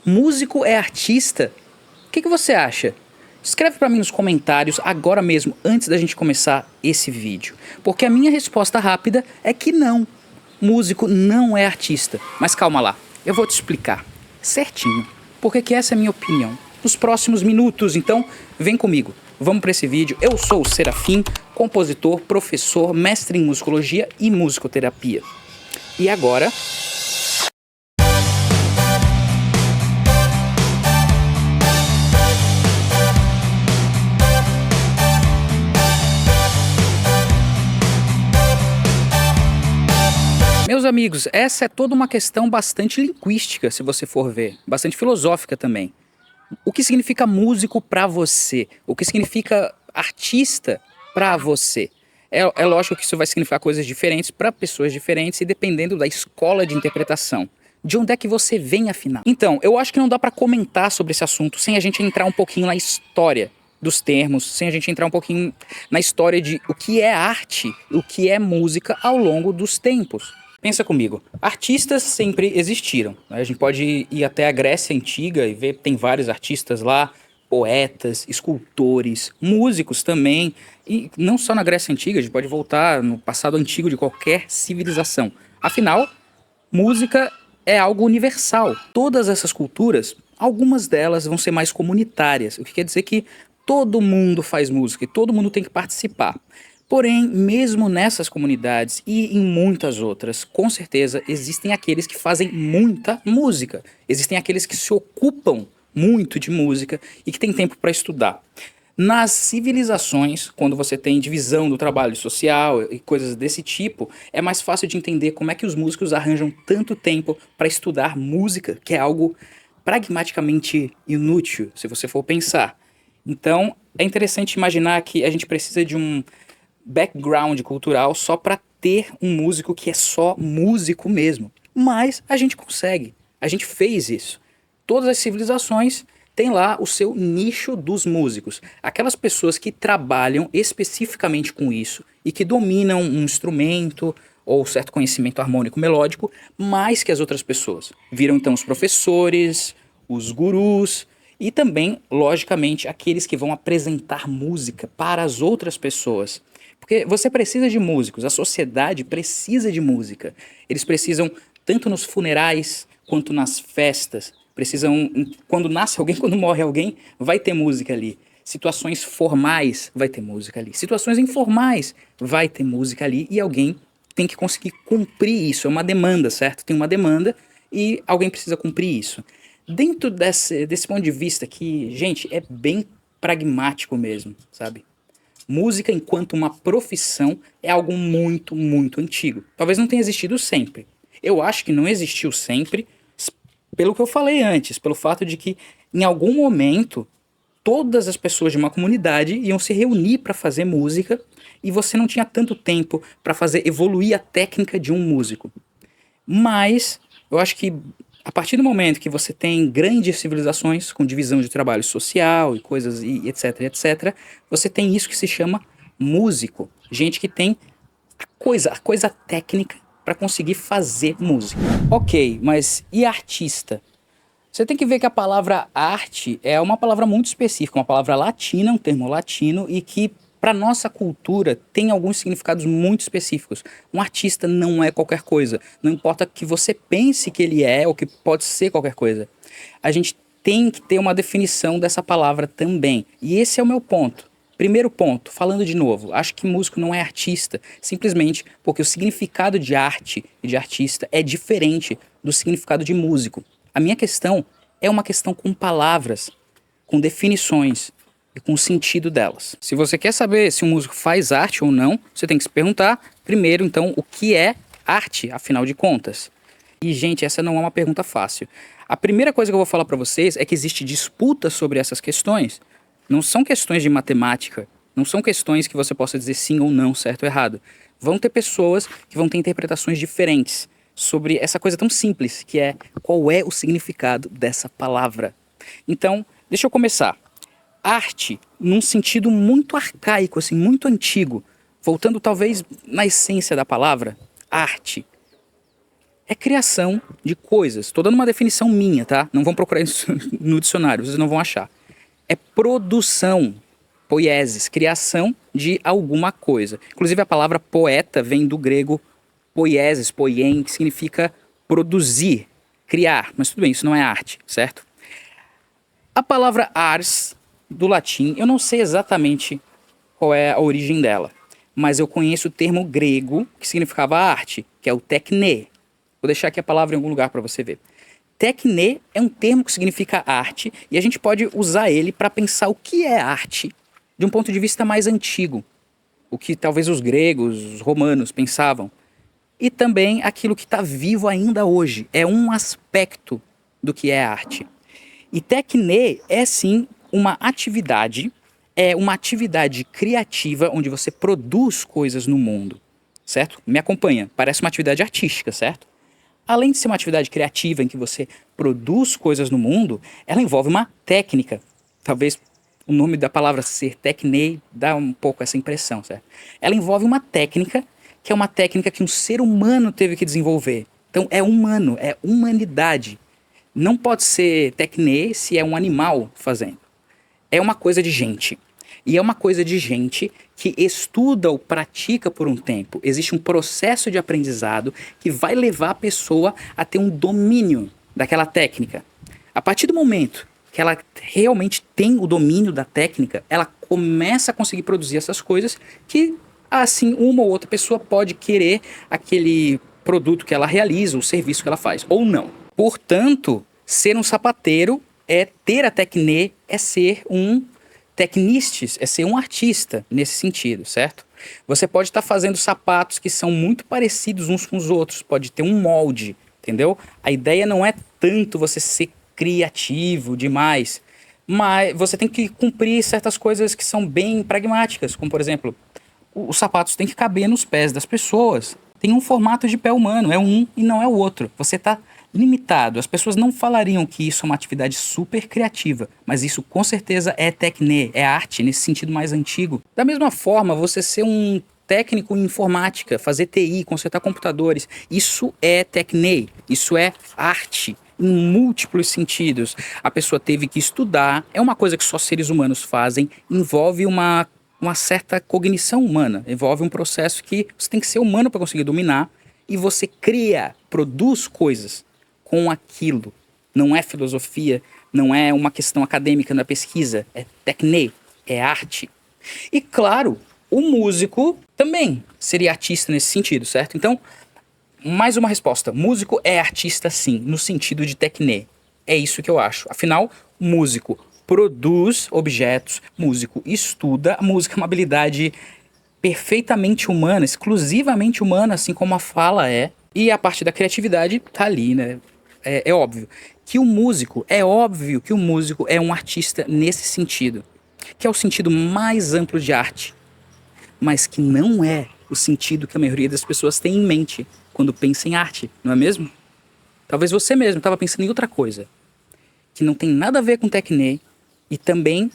Músico é artista? O que você acha? Escreve pra mim nos comentários agora mesmo, antes da gente começar esse vídeo. Porque a minha resposta rápida é que não. Músico não é artista. Mas calma lá, eu vou te explicar certinho. Porque que essa é a minha opinião. Nos próximos minutos, então, vem comigo. Vamos para esse vídeo. Eu sou o Serafim, compositor, professor, mestre em musicologia e musicoterapia. E agora... Meus amigos, essa é toda uma questão bastante linguística, se você for ver, bastante filosófica também. O que significa músico pra você? O que significa artista pra você? É lógico que isso vai significar coisas diferentes para pessoas diferentes e dependendo da escola de interpretação. De onde é que você vem, afinal? Então, eu acho que não dá pra comentar sobre esse assunto sem a gente entrar um pouquinho na história dos termos, sem a gente entrar um pouquinho na história de o que é arte, o que é música ao longo dos tempos. Pensa comigo, artistas sempre existiram, né? A gente pode ir até a Grécia Antiga e ver que tem vários artistas lá, poetas, escultores, músicos também, e não só na Grécia Antiga, a gente pode voltar no passado antigo de qualquer civilização. Afinal, música é algo universal. Todas essas culturas, algumas delas vão ser mais comunitárias, o que quer dizer que todo mundo faz música e todo mundo tem que participar. Porém, mesmo nessas comunidades e em muitas outras, com certeza existem aqueles que fazem muita música. Existem aqueles que se ocupam muito de música e que têm tempo para estudar. Nas civilizações, quando você tem divisão do trabalho social e coisas desse tipo, é mais fácil de entender como é que os músicos arranjam tanto tempo para estudar música, que é algo pragmaticamente inútil, se você for pensar. Então, é interessante imaginar que a gente precisa de um background cultural só para ter um músico que é só músico mesmo. Mas a gente consegue, a gente fez isso. Todas as civilizações têm lá o seu nicho dos músicos. Aquelas pessoas que trabalham especificamente com isso e que dominam um instrumento ou certo conhecimento harmônico melódico mais que as outras pessoas. Viram então os professores, os gurus e também, logicamente, aqueles que vão apresentar música para as outras pessoas. Porque você precisa de músicos, a sociedade precisa de música. Eles precisam tanto nos funerais quanto nas festas. Precisam, quando nasce alguém, quando morre alguém, vai ter música ali. Situações formais, vai ter música ali. Situações informais, vai ter música ali. E alguém tem que conseguir cumprir isso. É uma demanda, certo? Tem uma demanda e alguém precisa cumprir isso. Dentro desse ponto de vista que, gente, é bem pragmático mesmo, sabe? Música enquanto uma profissão é algo muito, muito antigo. Talvez não tenha existido sempre. Eu acho que não existiu sempre, pelo que eu falei antes, pelo fato de que em algum momento todas as pessoas de uma comunidade iam se reunir para fazer música e você não tinha tanto tempo para fazer evoluir a técnica de um músico. Mas eu acho que a partir do momento que você tem grandes civilizações com divisão de trabalho social e coisas e etc, etc, você tem isso que se chama músico. Gente que tem a coisa técnica para conseguir fazer música. Ok, mas e artista? Você tem que ver que a palavra arte é uma palavra muito específica, uma palavra latina, um termo latino e que para nossa cultura tem alguns significados muito específicos. Um artista não é qualquer coisa. Não importa que você pense que ele é ou que pode ser qualquer coisa. A gente tem que ter uma definição dessa palavra também. E esse é o meu ponto. Primeiro ponto, falando de novo, acho que músico não é artista, simplesmente porque o significado de arte e de artista é diferente do significado de músico. A minha questão é uma questão com palavras, com definições e com o sentido delas. Se você quer saber se um músico faz arte ou não, você tem que se perguntar primeiro, então, o que é arte, afinal de contas. E, gente, essa não é uma pergunta fácil. A primeira coisa que eu vou falar para vocês é que existe disputa sobre essas questões. Não são questões de matemática, não são questões que você possa dizer sim ou não, certo ou errado. Vão ter pessoas que vão ter interpretações diferentes sobre essa coisa tão simples, que é qual é o significado dessa palavra. Então, deixa eu começar. Arte, num sentido muito arcaico, assim, muito antigo, voltando talvez na essência da palavra, arte é criação de coisas. Estou dando uma definição minha, tá? Não vão procurar isso no dicionário, vocês não vão achar. É produção, poiesis, criação de alguma coisa. Inclusive a palavra poeta vem do grego poiesis, poien, que significa produzir, criar. Mas tudo bem, isso não é arte, certo? A palavra ars, do latim, eu não sei exatamente qual é a origem dela, mas eu conheço o termo grego que significava arte, que é o tekne. Vou deixar aqui a palavra em algum lugar para você ver. Tekne é um termo que significa arte e a gente pode usar ele para pensar o que é arte de um ponto de vista mais antigo, o que talvez os gregos, os romanos pensavam, e também aquilo que está vivo ainda hoje. É um aspecto do que é arte. E tekne é sim é uma atividade criativa onde você produz coisas no mundo, certo? Me acompanha, parece uma atividade artística, certo? Além de ser uma atividade criativa em que você produz coisas no mundo, ela envolve uma técnica. Talvez o nome da palavra ser tekne dá um pouco essa impressão, certo? Ela envolve uma técnica que é uma técnica que um ser humano teve que desenvolver. Então é humano, é humanidade. Não pode ser tekne se é um animal fazendo. É uma coisa de gente. E é uma coisa de gente que estuda ou pratica por um tempo. Existe um processo de aprendizado que vai levar a pessoa a ter um domínio daquela técnica. A partir do momento que ela realmente tem o domínio da técnica, ela começa a conseguir produzir essas coisas que, assim, uma ou outra pessoa pode querer aquele produto que ela realiza, o serviço que ela faz, ou não. Portanto, ser um sapateiro é ter a tekne, é ser um tecnistes, é ser um artista nesse sentido, certo? Você pode estar fazendo sapatos que são muito parecidos uns com os outros, pode ter um molde, entendeu? A ideia não é tanto você ser criativo demais, mas você tem que cumprir certas coisas que são bem pragmáticas, como por exemplo, os sapatos têm que caber nos pés das pessoas. Tem um formato de pé humano, é um e não é o outro. Você está limitado. As pessoas não falariam que isso é uma atividade super criativa, mas isso com certeza é tekne, é arte nesse sentido mais antigo. Da mesma forma, você ser um técnico em informática, fazer TI, consertar computadores, isso é tekne, isso é arte em múltiplos sentidos. A pessoa teve que estudar, é uma coisa que só seres humanos fazem, envolve uma certa cognição humana, envolve um processo que você tem que ser humano para conseguir dominar e você cria, produz coisas com aquilo. Não é filosofia, não é uma questão acadêmica na pesquisa, é tekne, é arte. E claro, o músico também seria artista nesse sentido, certo? Então, mais uma resposta. Músico é artista sim, no sentido de tekne. É isso que eu acho. Afinal, músico produz objetos, músico estuda, a música é uma habilidade perfeitamente humana, exclusivamente humana, assim como a fala é, e a parte da criatividade tá ali, né? É óbvio que o músico é um artista nesse sentido, que é o sentido mais amplo de arte, mas que não é o sentido que a maioria das pessoas tem em mente quando pensa em arte, não é mesmo? Talvez você mesmo estava pensando em outra coisa, que não tem nada a ver com tekne, e também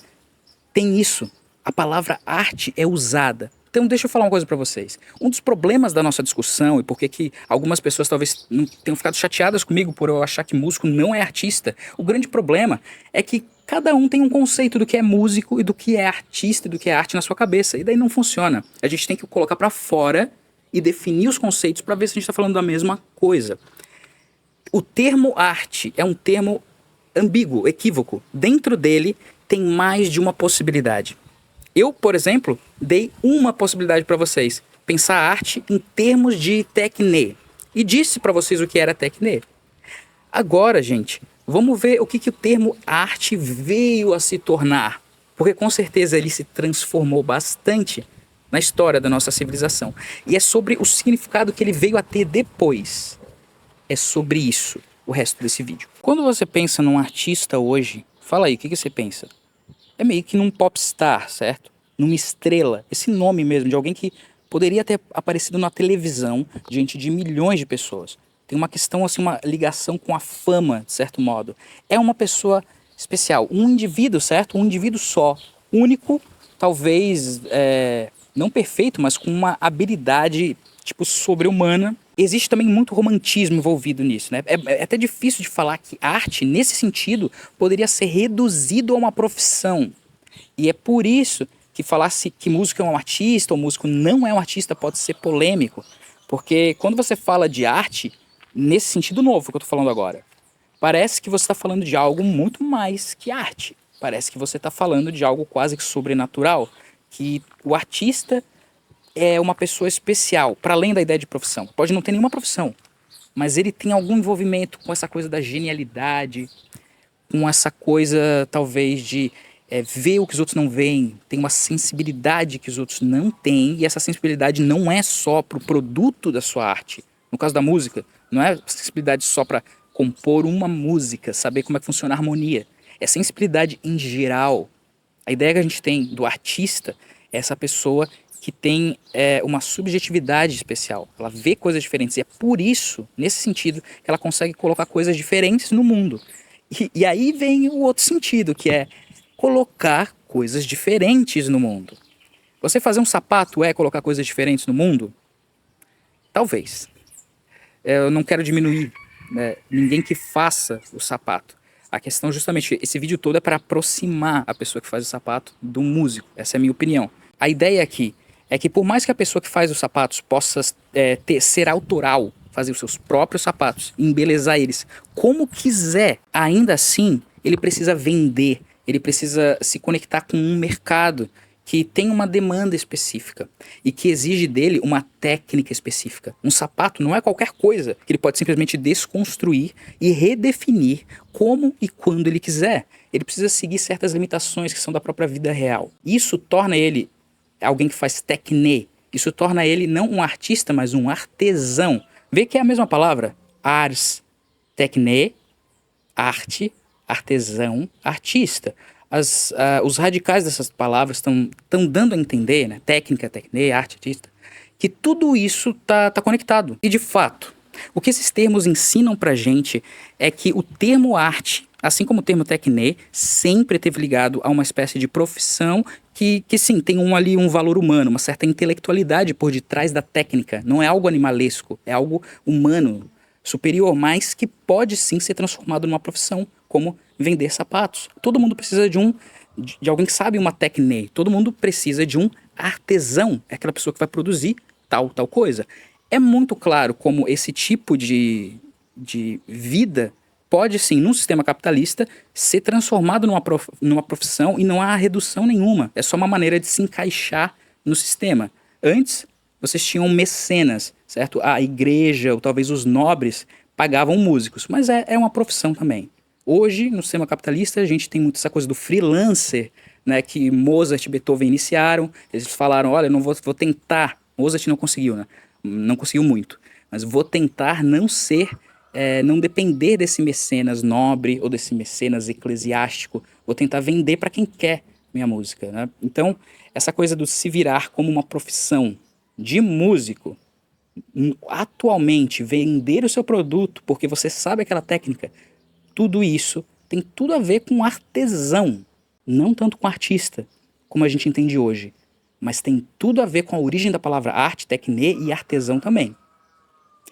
tem isso. A palavra arte é usada. Então deixa eu falar uma coisa para vocês. Um dos problemas da nossa discussão, e por que algumas pessoas talvez não tenham ficado chateadas comigo por eu achar que músico não é artista, o grande problema é que cada um tem um conceito do que é músico e do que é artista e do que é arte na sua cabeça. E daí não funciona. A gente tem que colocar para fora e definir os conceitos para ver se a gente está falando da mesma coisa. O termo arte é um termo ambíguo, equívoco. Dentro dele tem mais de uma possibilidade. Eu, por exemplo, dei uma possibilidade para vocês. Pensar a arte em termos de tekne. E disse para vocês o que era tekne. Agora, gente, vamos ver o que o termo arte veio a se tornar. Porque com certeza ele se transformou bastante na história da nossa civilização. E é sobre o significado que ele veio a ter depois. É sobre isso o resto desse vídeo. Quando você pensa num artista hoje, fala aí, o que você pensa? É meio que num popstar, certo? Numa estrela. Esse nome mesmo, de alguém que poderia ter aparecido na televisão diante de milhões de pessoas. Tem uma questão, assim, uma ligação com a fama, de certo modo. É uma pessoa especial, um indivíduo, certo? Um indivíduo só, único, talvez não perfeito, mas com uma habilidade, tipo, sobre-humana. existe também muito romantismo envolvido nisso, né? É até difícil de falar que arte, nesse sentido, poderia ser reduzido a uma profissão. E é por isso que falar-se que músico é um artista ou músico não é um artista pode ser polêmico. Porque quando você fala de arte, nesse sentido novo que eu tô falando agora, parece que você está falando de algo muito mais que arte. Parece que você está falando de algo quase que sobrenatural. Que o artista é uma pessoa especial, para além da ideia de profissão. Pode não ter nenhuma profissão, mas ele tem algum envolvimento com essa coisa da genialidade, com essa coisa talvez de ver o que os outros não veem, tem uma sensibilidade que os outros não têm, e essa sensibilidade não é só para o produto da sua arte. No caso da música, não é sensibilidade só para compor uma música, saber como é que funciona a harmonia. É sensibilidade em geral. A ideia que a gente tem do artista é essa pessoa que tem uma subjetividade especial. Ela vê coisas diferentes. E é por isso, nesse sentido, que ela consegue colocar coisas diferentes no mundo. E aí vem o outro sentido, que é colocar coisas diferentes no mundo. Você fazer um sapato é colocar coisas diferentes no mundo? Talvez. Eu não quero diminuir, né, ninguém que faça o sapato. A questão justamente, esse vídeo todo é para aproximar a pessoa que faz o sapato do músico. Essa é a minha opinião. A ideia aqui é que por mais que a pessoa que faz os sapatos possa ser autoral, fazer os seus próprios sapatos, embelezar eles como quiser, ainda assim ele precisa vender, ele precisa se conectar com um mercado que tem uma demanda específica e que exige dele uma técnica específica. Um sapato não é qualquer coisa que ele pode simplesmente desconstruir e redefinir como e quando ele quiser. Ele precisa seguir certas limitações que são da própria vida real. Isso torna ele alguém que faz techné. Isso torna ele não um artista, mas um artesão. Vê que é a mesma palavra. Ars, techné, arte, artesão, artista. Os radicais dessas palavras estão dando a entender, né? Técnica, techné, arte, artista, que tudo isso tá conectado. E de fato, o que esses termos ensinam pra gente é que o termo arte, assim como o termo techné, sempre esteve ligado a uma espécie de profissão que sim, tem ali um valor humano, uma certa intelectualidade por detrás da técnica. Não é algo animalesco, é algo humano, superior, mas que pode sim ser transformado numa profissão, como vender sapatos. Todo mundo precisa de alguém que sabe uma techné, todo mundo precisa de um artesão, é aquela pessoa que vai produzir tal coisa. É muito claro como esse tipo de vida pode sim, num sistema capitalista, ser transformado numa profissão e não há redução nenhuma. É só uma maneira de se encaixar no sistema. Antes, vocês tinham mecenas, certo? A igreja, ou talvez os nobres, pagavam músicos, mas é uma profissão também. Hoje, no sistema capitalista, a gente tem muito essa coisa do freelancer, né, que Mozart e Beethoven iniciaram. Eles falaram, olha, não vou tentar. Mozart não conseguiu, né? Não conseguiu muito. Mas vou tentar não depender desse mecenas nobre ou desse mecenas eclesiástico. Vou tentar vender para quem quer minha música, né? Então, essa coisa do se virar como uma profissão de músico, atualmente, vender o seu produto porque você sabe aquela técnica, tudo isso tem tudo a ver com artesão, não tanto com artista, como a gente entende hoje, mas tem tudo a ver com a origem da palavra arte, techné e artesão também.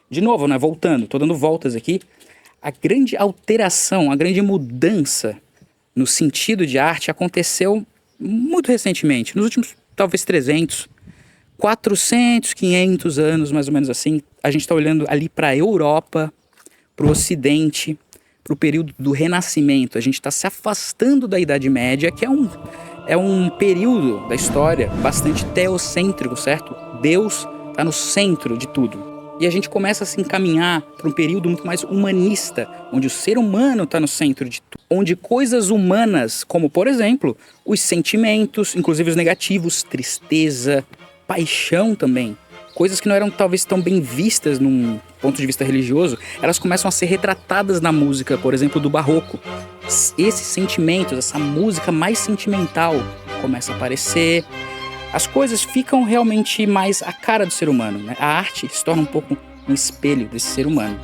De novo, né, voltando, tô dando voltas aqui, a grande alteração, a grande mudança no sentido de arte aconteceu muito recentemente, nos últimos talvez 300, 400, 500 anos, mais ou menos assim. A gente está olhando ali para a Europa, para o Ocidente, para o período do Renascimento. A gente está se afastando da Idade Média, que é um período da história bastante teocêntrico, certo? Deus está no centro de tudo. E a gente começa a se encaminhar para um período muito mais humanista, onde o ser humano está no centro de tudo. Onde coisas humanas, como por exemplo, os sentimentos, inclusive os negativos, tristeza, paixão também, coisas que não eram talvez tão bem vistas num ponto de vista religioso, elas começam a ser retratadas na música, por exemplo, do barroco. Esses sentimentos, essa música mais sentimental começa a aparecer. As coisas ficam realmente mais a cara do ser humano, né? A arte se torna um pouco um espelho desse ser humano.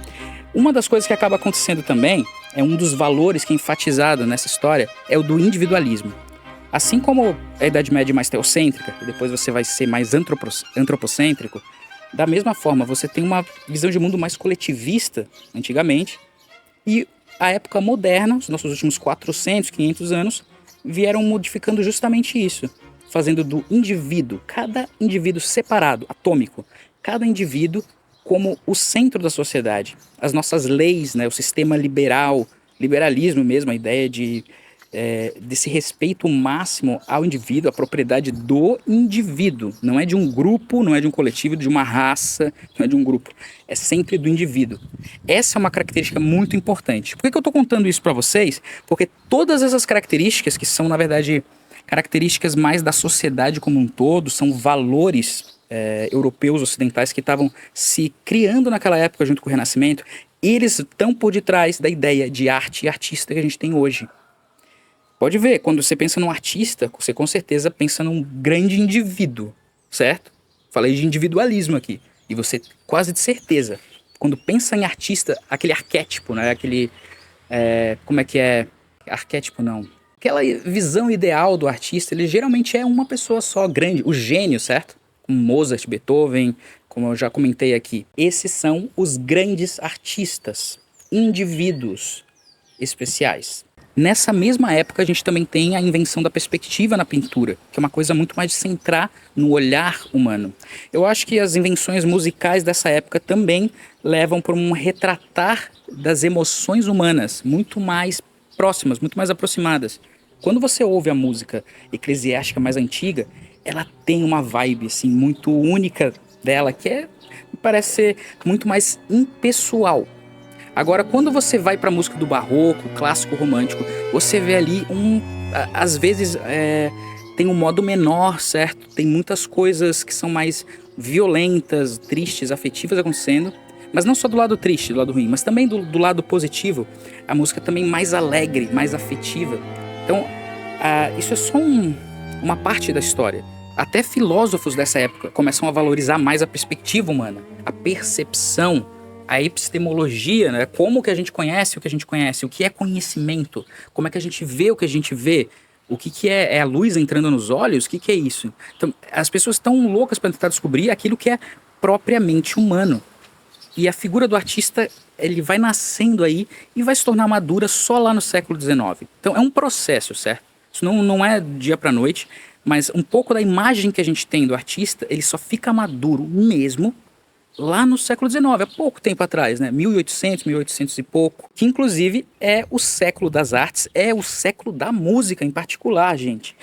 Uma das coisas que acaba acontecendo também, é um dos valores que é enfatizado nessa história, é o do individualismo. Assim como a Idade Média é mais teocêntrica, e depois você vai ser mais antropocêntrico, Da mesma forma, você tem uma visão de mundo mais coletivista, antigamente, e a época moderna, os nossos últimos 400, 500 anos, vieram modificando justamente isso, fazendo do indivíduo, cada indivíduo separado, atômico, cada indivíduo como o centro da sociedade. As nossas leis, né, o sistema liberal, liberalismo mesmo, a ideia desse respeito máximo ao indivíduo, à propriedade do indivíduo. Não é de um grupo, não é de um coletivo, de uma raça, não é de um grupo. É sempre do indivíduo. Essa é uma característica muito importante. Por que eu estou contando isso para vocês? Porque todas essas características, que são, na verdade, características mais da sociedade como um todo, são valores europeus ocidentais que estavam se criando naquela época junto com o Renascimento, eles estão por detrás da ideia de arte e artista que a gente tem hoje. Pode ver, quando você pensa num artista, você com certeza pensa num grande indivíduo, certo? Falei de individualismo aqui. E você, quase de certeza, quando pensa em artista, aquele arquétipo, né? Como é que é? Arquétipo não. Aquela visão ideal do artista, ele geralmente é uma pessoa só, grande, o gênio, certo? Como Mozart, Beethoven, como eu já comentei aqui. Esses são os grandes artistas, indivíduos especiais. Nessa mesma época, a gente também tem a invenção da perspectiva na pintura, que é uma coisa muito mais de centrar no olhar humano. Eu acho que as invenções musicais dessa época também levam para um retratar das emoções humanas muito mais próximas, muito mais aproximadas. Quando você ouve a música eclesiástica mais antiga, ela tem uma vibe assim, muito única dela, parece ser muito mais impessoal. Agora, quando você vai para a música do barroco, clássico romântico, você vê ali às vezes tem um modo menor, certo? Tem muitas coisas que são mais violentas, tristes, afetivas acontecendo. Mas não só do lado triste, do lado ruim, mas também do lado positivo. A música também mais alegre, mais afetiva. Então, isso é só uma parte da história. Até filósofos dessa época começam a valorizar mais a perspectiva humana, a percepção, a epistemologia, né? Como que a gente conhece o que a gente conhece, o que é conhecimento, como é que a gente vê o que a gente vê, o que é a luz entrando nos olhos, o que é isso? Então, as pessoas estão loucas para tentar descobrir aquilo que é propriamente humano. E a figura do artista, ele vai nascendo aí e vai se tornar madura só lá no século XIX. Então é um processo, certo? Isso não é dia para noite, mas um pouco da imagem que a gente tem do artista, ele só fica maduro mesmo lá no século XIX, há pouco tempo atrás, né? 1800 e pouco, que inclusive é o século das artes, é o século da música em particular, gente.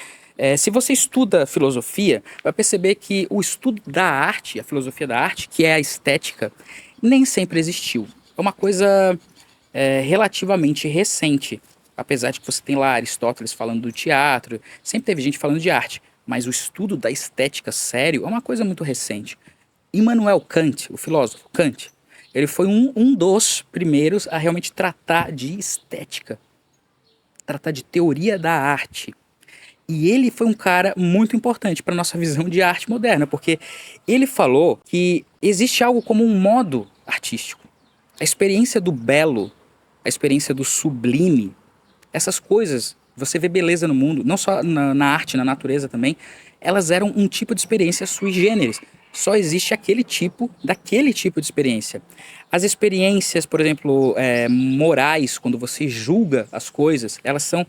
Se você estuda filosofia, vai perceber que o estudo da arte, a filosofia da arte, que é a estética, nem sempre existiu. É uma coisa relativamente recente, apesar de que você tem lá Aristóteles falando do teatro, sempre teve gente falando de arte, mas o estudo da estética sério é uma coisa muito recente. Immanuel Kant, o filósofo Kant, ele foi um dos primeiros a realmente tratar de estética, tratar de teoria da arte. E ele foi um cara muito importante para a nossa visão de arte moderna, porque ele falou que existe algo como um modo artístico. A experiência do belo, a experiência do sublime, essas coisas, você vê beleza no mundo, não só na arte, na natureza também, elas eram um tipo de experiência sui generis. Só existe daquele tipo de experiência. As experiências, por exemplo, morais, quando você julga as coisas, elas são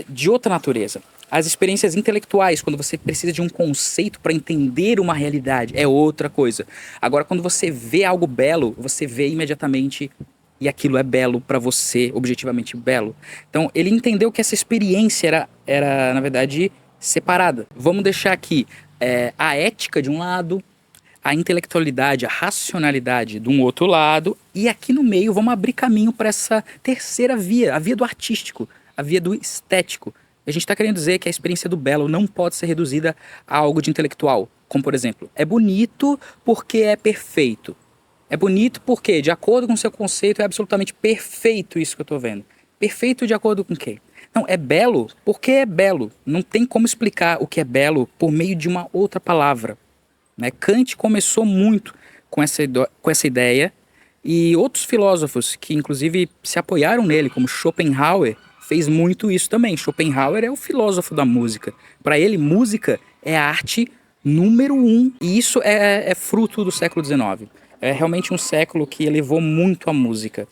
de outra natureza. As experiências intelectuais, quando você precisa de um conceito para entender uma realidade, é outra coisa. Agora, quando você vê algo belo, você vê imediatamente e aquilo é belo para você, objetivamente belo. Então, ele entendeu que essa experiência era na verdade, separada. Vamos deixar aqui a ética de um lado, a intelectualidade, a racionalidade de um outro lado, e aqui no meio vamos abrir caminho para essa terceira via, a via do artístico, a via do estético. A gente está querendo dizer que a experiência do belo não pode ser reduzida a algo de intelectual, como por exemplo, é bonito porque é perfeito. É bonito porque, de acordo com o seu conceito, é absolutamente perfeito isso que eu estou vendo. Perfeito de acordo com quem? Não, é belo porque é belo. Não tem como explicar o que é belo por meio de uma outra palavra. Né? Kant começou muito com essa ideia, e outros filósofos que inclusive se apoiaram nele, como Schopenhauer, fez muito isso também. Schopenhauer é o filósofo da música. Para ele, música é a arte número um. E isso é fruto do século XIX. É realmente um século que elevou muito a música.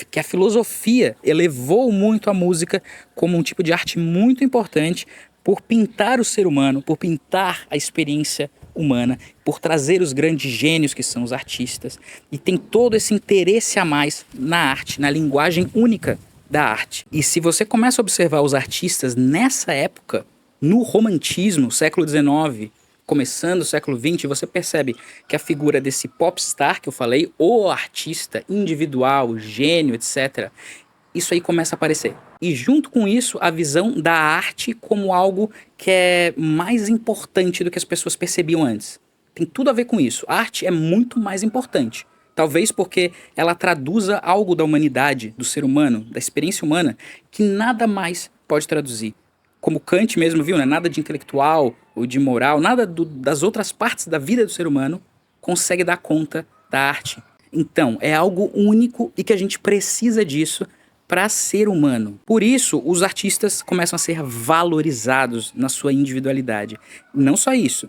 Que a filosofia elevou muito a música como um tipo de arte muito importante por pintar o ser humano, por pintar a experiência humana, por trazer os grandes gênios que são os artistas. E tem todo esse interesse a mais na arte, na linguagem única da arte. E se você começa a observar os artistas nessa época, no romantismo, século XIX, começando o século XX, você percebe que a figura desse popstar que eu falei, o artista individual, gênio, etc., isso aí começa a aparecer. E junto com isso, a visão da arte como algo que é mais importante do que as pessoas percebiam antes. Tem tudo a ver com isso. A arte é muito mais importante. Talvez porque ela traduza algo da humanidade, do ser humano, da experiência humana, que nada mais pode traduzir. Como Kant mesmo viu, né? Nada de intelectual ou de moral, nada das outras partes da vida do ser humano consegue dar conta da arte. Então, é algo único e que a gente precisa disso para ser humano. Por isso, os artistas começam a ser valorizados na sua individualidade. Não só isso.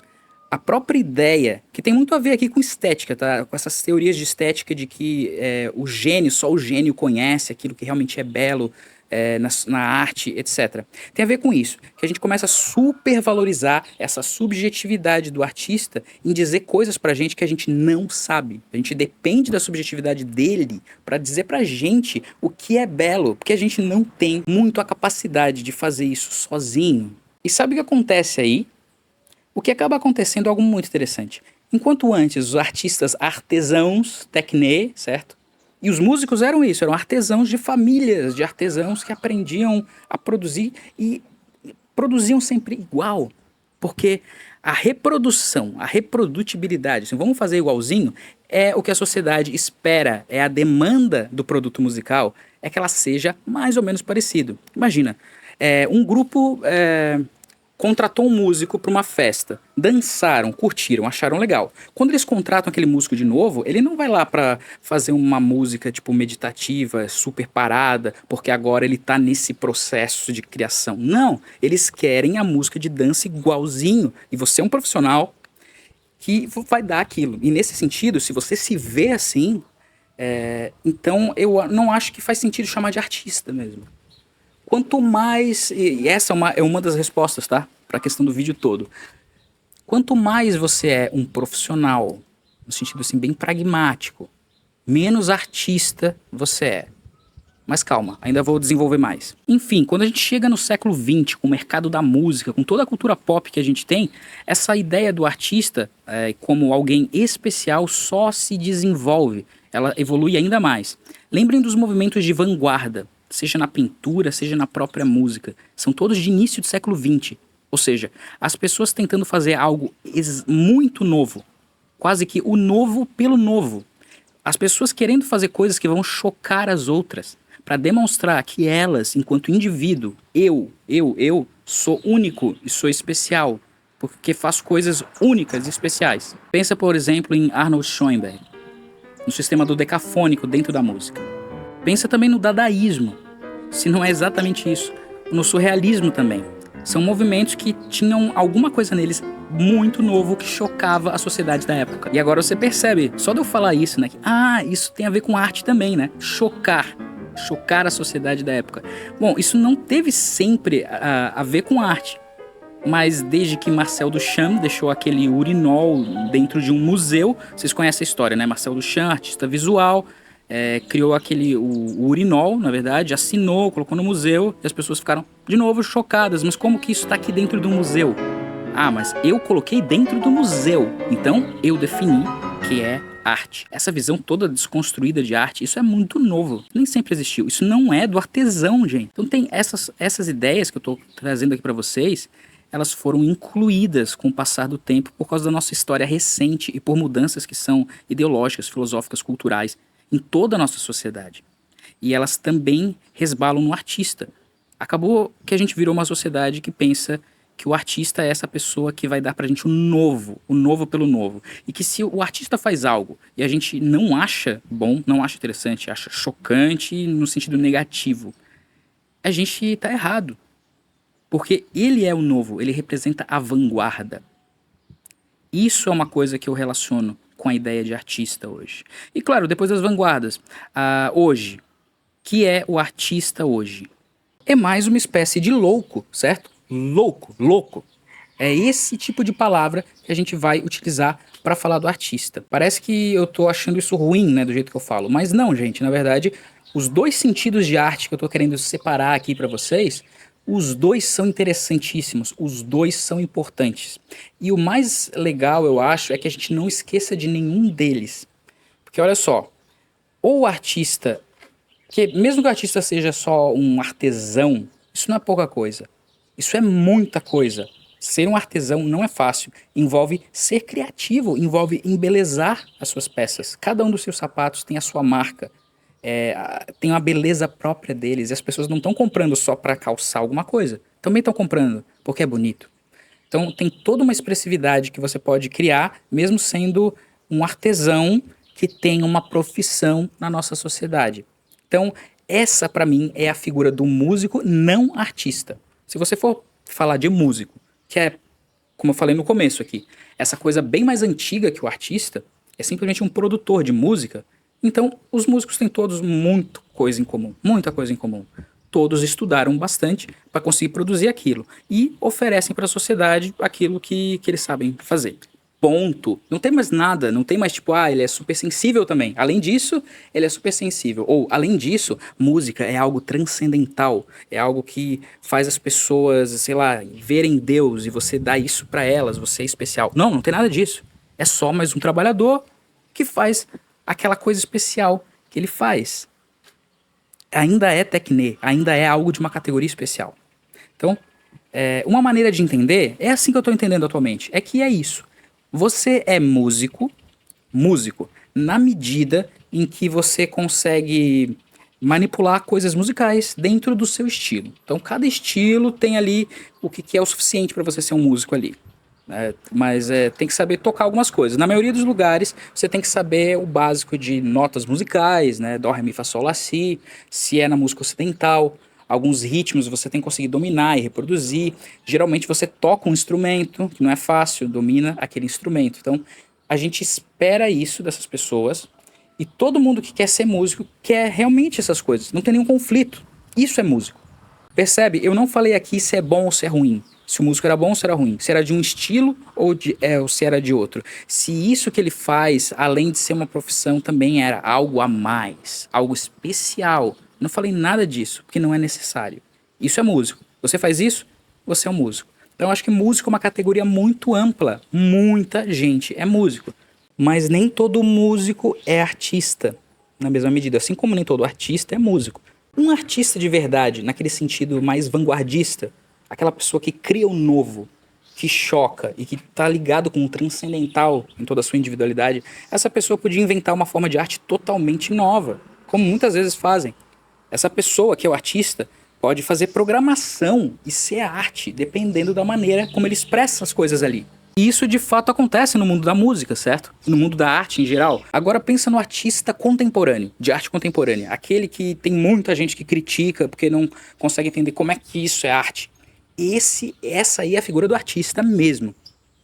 A própria ideia, que tem muito a ver aqui com estética, tá? Com essas teorias de estética de que o gênio, só o gênio conhece aquilo que realmente é belo na arte, etc. Tem a ver com isso, que a gente começa a supervalorizar essa subjetividade do artista em dizer coisas pra gente que a gente não sabe. A gente depende da subjetividade dele pra dizer pra gente o que é belo, porque a gente não tem muito a capacidade de fazer isso sozinho. E sabe o que acontece aí? O que acaba acontecendo é algo muito interessante. Enquanto antes os artistas artesãos, techné, certo? E os músicos eram isso, eram artesãos de famílias, de artesãos que aprendiam a produzir e produziam sempre igual. Porque a reprodução, a reprodutibilidade, assim, vamos fazer igualzinho, é o que a sociedade espera, é a demanda do produto musical, é que ela seja mais ou menos parecido. Imagina, um grupo contratou um músico para uma festa, dançaram, curtiram, acharam legal. Quando eles contratam aquele músico de novo, ele não vai lá para fazer uma música tipo meditativa, super parada, porque agora ele tá nesse processo de criação. Não, eles querem a música de dança igualzinho. E você é um profissional que vai dar aquilo. E nesse sentido, se você se vê assim, então eu não acho que faz sentido chamar de artista mesmo. Quanto mais, e essa é uma das respostas, tá? Para a questão do vídeo todo. Quanto mais você é um profissional, no sentido assim bem pragmático, menos artista você é. Mas calma, ainda vou desenvolver mais. Enfim, quando a gente chega no século XX, com o mercado da música, com toda a cultura pop que a gente tem, essa ideia do artista como alguém especial só se desenvolve. Ela evolui ainda mais. Lembrem dos movimentos de vanguarda, seja na pintura, seja na própria música. São todos de início do século XX. Ou seja, as pessoas tentando fazer algo muito novo. Quase que o novo pelo novo. As pessoas querendo fazer coisas que vão chocar as outras. Para demonstrar que elas, enquanto indivíduo, eu, sou único e sou especial. Porque faço coisas únicas e especiais. Pensa, por exemplo, em Arnold Schoenberg. No sistema do decafônico dentro da música. Pensa também no dadaísmo, se não é exatamente isso. No surrealismo também. São movimentos que tinham alguma coisa neles muito novo que chocava a sociedade da época. E agora você percebe, só de eu falar isso, né? Que, isso tem a ver com arte também, né? Chocar a sociedade da época. Bom, isso não teve sempre a ver com arte. Mas desde que Marcel Duchamp deixou aquele urinol dentro de um museu, vocês conhecem a história, né? Marcel Duchamp, artista visual, criou o urinol, na verdade, assinou, colocou no museu e as pessoas ficaram de novo chocadas. Mas como que isso está aqui dentro do museu? Mas eu coloquei dentro do museu, então eu defini que é arte. Essa visão toda desconstruída de arte, isso é muito novo, nem sempre existiu. Isso não é do artesão, gente. Então tem essas ideias que eu estou trazendo aqui para vocês, elas foram incluídas com o passar do tempo por causa da nossa história recente e por mudanças que são ideológicas, filosóficas, culturais em toda a nossa sociedade. E elas também resbalam no artista. Acabou que a gente virou uma sociedade que pensa que o artista é essa pessoa que vai dar pra gente o novo pelo novo. E que se o artista faz algo e a gente não acha bom, não acha interessante, acha chocante no sentido negativo, a gente tá errado. Porque ele é o novo, ele representa a vanguarda. Isso é uma coisa que eu relaciono com a ideia de artista hoje. E claro, depois das vanguardas, hoje, que é o artista hoje? É mais uma espécie de louco, certo? Louco, louco. É esse tipo de palavra que a gente vai utilizar para falar do artista. Parece que eu tô achando isso ruim, né, do jeito que eu falo, mas não, gente, na verdade, os dois sentidos de arte que eu tô querendo separar aqui para vocês, os dois são interessantíssimos, os dois são importantes. E o mais legal, eu acho, é que a gente não esqueça de nenhum deles. Porque olha só, ou o artista, que mesmo que o artista seja só um artesão, isso não é pouca coisa. Isso é muita coisa. Ser um artesão não é fácil. Envolve ser criativo, envolve embelezar as suas peças. Cada um dos seus sapatos tem a sua marca, tem uma beleza própria deles. E as pessoas não estão comprando só para calçar alguma coisa. Também estão comprando porque é bonito. Então tem toda uma expressividade que você pode criar, mesmo sendo um artesão que tem uma profissão na nossa sociedade. Então, essa para mim é a figura do músico não artista. Se você for falar de músico, que é, como eu falei no começo aqui, essa coisa bem mais antiga que o artista, é simplesmente um produtor de música, então os músicos têm todos muita coisa em comum, muita coisa em comum. Todos estudaram bastante para conseguir produzir aquilo e oferecem para a sociedade aquilo que eles sabem fazer. Ponto. Não tem mais nada, não tem mais tipo, ele é super sensível também. Além disso, ele é super sensível. Ou, além disso, música é algo transcendental. É algo que faz as pessoas, sei lá, verem Deus e você dá isso para elas, você é especial. Não, não tem nada disso. É só mais um trabalhador que faz aquela coisa especial que ele faz. Ainda é tecnê, ainda é algo de uma categoria especial. Então, uma maneira de entender, é assim que eu estou entendendo atualmente, é que é isso. Você é músico, músico, na medida em que você consegue manipular coisas musicais dentro do seu estilo. Então, cada estilo tem ali o que é o suficiente para você ser um músico ali. Mas tem que saber tocar algumas coisas. Na maioria dos lugares, você tem que saber o básico de notas musicais, né? Dó, ré, mi, fá, sol, lá, si. Se é na música ocidental, alguns ritmos você tem que conseguir dominar e reproduzir. Geralmente você toca um instrumento, que não é fácil, domina aquele instrumento. Então, a gente espera isso dessas pessoas e todo mundo que quer ser músico quer realmente essas coisas. Não tem nenhum conflito. Isso é músico. Percebe? Eu não falei aqui se é bom ou se é ruim. Se o músico era bom ou se era ruim. Se era de um estilo ou se era de outro. Se isso que ele faz, além de ser uma profissão, também era algo a mais. Algo especial. Não falei nada disso, porque não é necessário. Isso é músico. Você faz isso, você é um músico. Então eu acho que músico é uma categoria muito ampla. Muita gente é músico. Mas nem todo músico é artista, na mesma medida. Assim como nem todo artista é músico. Um artista de verdade, naquele sentido mais vanguardista, aquela pessoa que cria o novo, que choca e que está ligado com o transcendental em toda a sua individualidade, essa pessoa podia inventar uma forma de arte totalmente nova, como muitas vezes fazem. Essa pessoa que é o artista pode fazer programação e ser arte, dependendo da maneira como ele expressa as coisas ali. E isso de fato acontece no mundo da música, certo? No mundo da arte em geral. Agora pensa no artista contemporâneo, de arte contemporânea. Aquele que tem muita gente que critica porque não consegue entender como é que isso é arte. Essa aí é a figura do artista mesmo.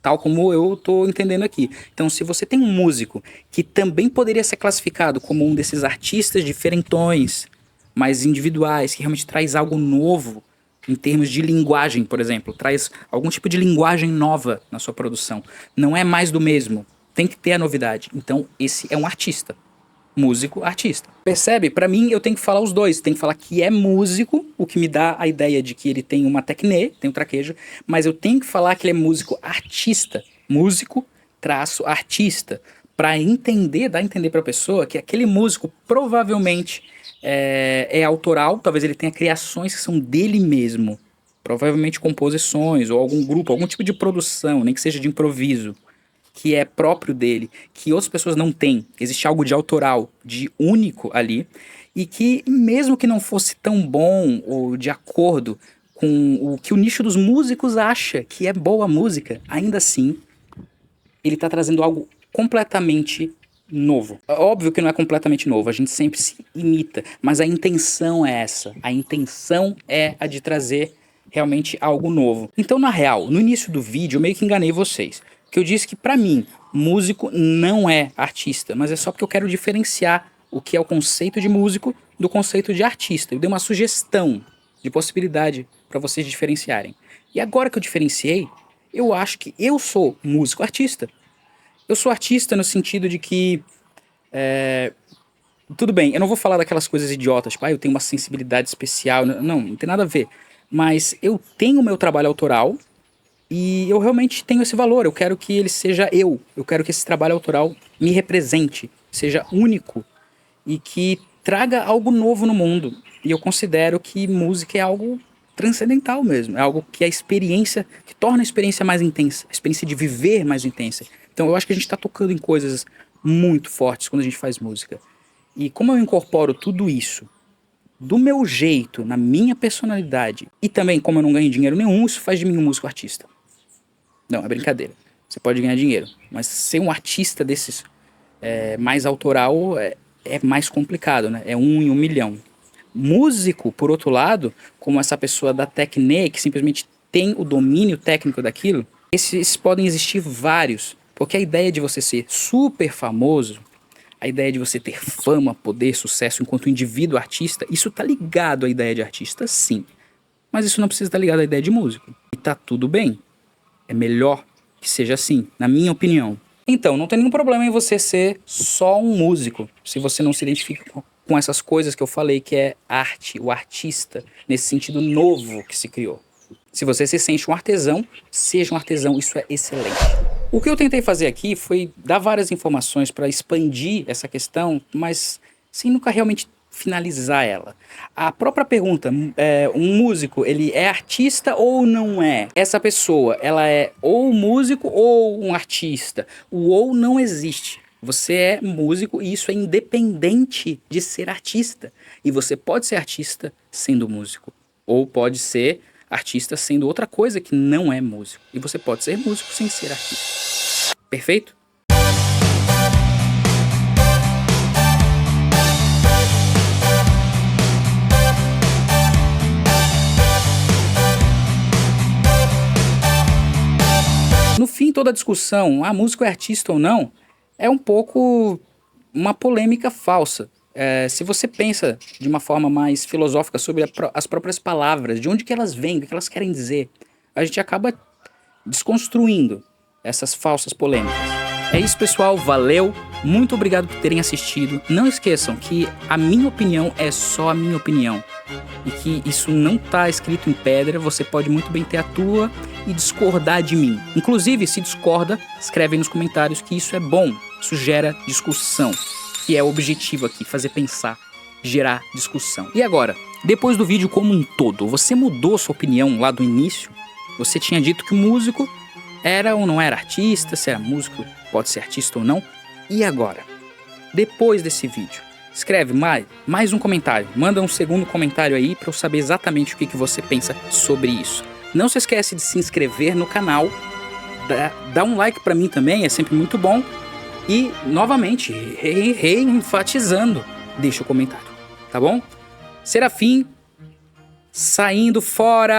Tal como eu tô entendendo aqui. Então, se você tem um músico que também poderia ser classificado como um desses artistas diferentões, mais individuais, que realmente traz algo novo em termos de linguagem, por exemplo, traz algum tipo de linguagem nova na sua produção. Não é mais do mesmo, tem que ter a novidade. Então, esse é um artista. Músico, artista. Percebe? Pra mim, eu tenho que falar os dois. Tem que falar que é músico, o que me dá a ideia de que ele tem uma tecnê, tem um traquejo, mas eu tenho que falar que ele é músico artista. Músico, traço, artista. Pra entender, dar a entender pra pessoa que aquele músico provavelmente é autoral, talvez ele tenha criações que são dele mesmo. Provavelmente composições ou algum grupo, algum tipo de produção, nem que seja de improviso, que é próprio dele, que outras pessoas não têm. Existe algo de autoral, de único ali, e que mesmo que não fosse tão bom ou de acordo com o que o nicho dos músicos acha que é boa música, ainda assim, ele está trazendo algo completamente novo. Óbvio que não é completamente novo, a gente sempre se imita, mas a intenção é essa. A intenção é a de trazer realmente algo novo. Então, na real, no início do vídeo, eu meio que enganei vocês. que eu disse que pra mim, músico não é artista, mas é só porque eu quero diferenciar o que é o conceito de músico do conceito de artista. Eu dei uma sugestão de possibilidade pra vocês diferenciarem. E agora que eu diferenciei, eu acho que eu sou músico artista. Eu sou artista no sentido de que tudo bem, eu não vou falar daquelas coisas idiotas, tipo, eu tenho uma sensibilidade especial. Não tem nada a ver. Mas eu tenho o meu trabalho autoral e eu realmente tenho esse valor. Eu quero que ele seja eu. Eu quero que esse trabalho autoral me represente, seja único e que traga algo novo no mundo. E eu considero que música é algo transcendental mesmo. É algo que a experiência, que torna a experiência mais intensa, a experiência de viver mais intensa. Então eu acho que a gente está tocando em coisas muito fortes quando a gente faz música. E como eu incorporo tudo isso do meu jeito, na minha personalidade, e também como eu não ganho dinheiro nenhum, isso faz de mim um músico artista. Não, é brincadeira. Você pode ganhar dinheiro, mas ser um artista desses mais autoral é mais complicado, né? É 1 em 1 milhão. Músico, por outro lado, como essa pessoa da técnica, que simplesmente tem o domínio técnico daquilo, esses podem existir vários, porque a ideia de você ser super famoso, a ideia de você ter fama, poder, sucesso enquanto indivíduo artista, isso tá ligado à ideia de artista, sim. Mas isso não precisa estar ligado à ideia de músico. E tá tudo bem. É melhor que seja assim, na minha opinião. Então, não tem nenhum problema em você ser só um músico, se você não se identifica com essas coisas que eu falei, que é arte, o artista, nesse sentido novo que se criou. Se você se sente um artesão, seja um artesão, isso é excelente. O que eu tentei fazer aqui foi dar várias informações para expandir essa questão, mas sem nunca realmente finalizar ela. A própria pergunta, um músico, ele é artista ou não é? Essa pessoa, ela é ou músico ou um artista. O ou não existe. Você é músico e isso é independente de ser artista. E você pode ser artista sendo músico. Ou pode ser artista sendo outra coisa que não é músico. E você pode ser músico sem ser artista. Perfeito? No fim, toda a discussão, músico é artista ou não, é um pouco uma polêmica falsa. Se você pensa de uma forma mais filosófica sobre as próprias palavras, de onde que elas vêm, o que elas querem dizer, a gente acaba desconstruindo essas falsas polêmicas. É isso, pessoal, valeu, muito obrigado por terem assistido. Não esqueçam que a minha opinião é só a minha opinião e que isso não está escrito em pedra, você pode muito bem ter a tua e discordar de mim. Inclusive, se discorda, escreve aí nos comentários que isso é bom, isso gera discussão, que é o objetivo aqui, fazer pensar, gerar discussão. E agora, depois do vídeo como um todo, você mudou sua opinião lá do início? Você tinha dito que o músico era ou não era artista, se era músico, pode ser artista ou não. E agora? Depois desse vídeo, escreve mais um comentário, manda um segundo comentário aí para eu saber exatamente o que você pensa sobre isso. Não se esquece de se inscrever no canal, dá um like para mim também, é sempre muito bom. E, novamente, reenfatizando, deixa o comentário, tá bom? Serafim, saindo fora!